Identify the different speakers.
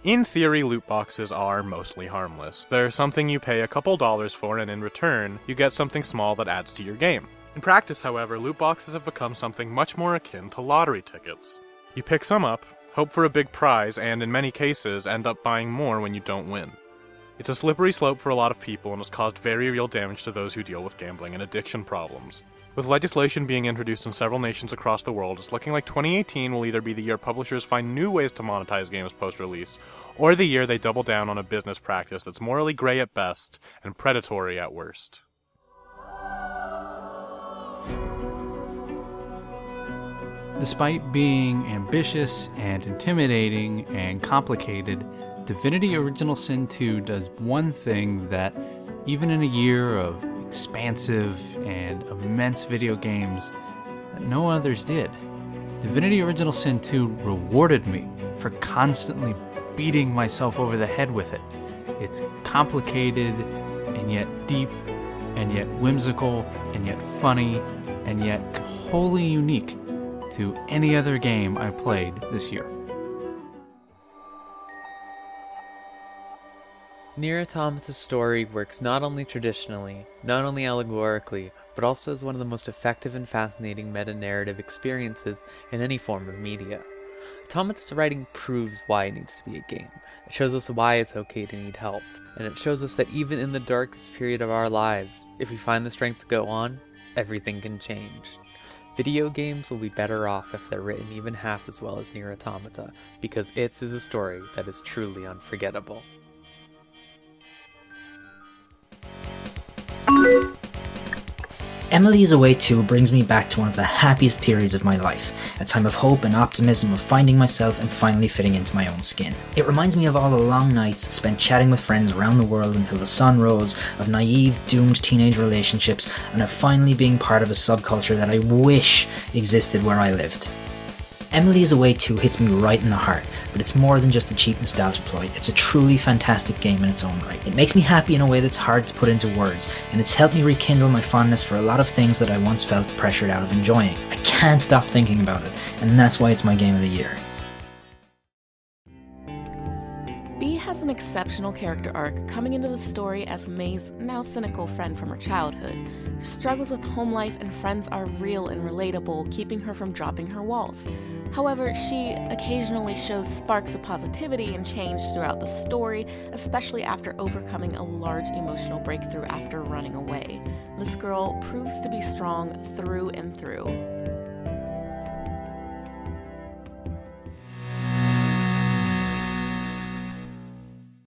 Speaker 1: In theory, loot boxes are mostly harmless. They're something you pay a couple dollars for, and in return, you get something small that adds to your game. In practice, however, loot boxes have become something much more akin to lottery tickets. You pick some up, hope for a big prize, and in many cases, end up buying more when you don't win. It's a slippery slope for a lot of people and has caused very real damage to those who deal with gambling and addiction problems. With legislation being introduced in several nations across the world, it's looking like 2018 will either be the year publishers find new ways to monetize games post-release, or the year they double down on a business practice that's morally gray at best and predatory at worst.
Speaker 2: Despite being ambitious and intimidating and complicated, Divinity Original Sin 2 does one thing that, even in a year of expansive and immense video games, that no others did. Divinity Original Sin 2 rewarded me for constantly beating myself over the head with it. It's complicated, and yet deep, and yet whimsical, and yet funny, and yet wholly unique to any other game I played this year.
Speaker 3: Nier Automata's story works not only traditionally, not only allegorically, but also as one of the most effective and fascinating meta-narrative experiences in any form of media. Automata's writing proves why it needs to be a game. It shows us why it's okay to need help, and it shows us that even in the darkest period of our lives, if we find the strength to go on, everything can change. Video games will be better off if they're written even half as well as Nier Automata, because its is a story that is truly unforgettable.
Speaker 4: Emily is Away 2 brings me back to one of the happiest periods of my life, a time of hope and optimism of finding myself and finally fitting into my own skin. It reminds me of all the long nights spent chatting with friends around the world until the sun rose, of naive, doomed teenage relationships, and of finally being part of a subculture that I wish existed where I lived. Emily is Away 2 hits me right in the heart, but it's more than just a cheap nostalgia ploy. It's a truly fantastic game in its own right. It makes me happy in a way that's hard to put into words, and it's helped me rekindle my fondness for a lot of things that I once felt pressured out of enjoying. I can't stop thinking about it, and that's why it's my game of the year.
Speaker 5: B has an exceptional character arc coming into the story as May's now cynical friend from her childhood. Her struggles with home life and friends are real and relatable, keeping her from dropping her walls. However, she occasionally shows sparks of positivity and change throughout the story, especially after overcoming a large emotional breakthrough after running away. This girl proves to be strong through and through.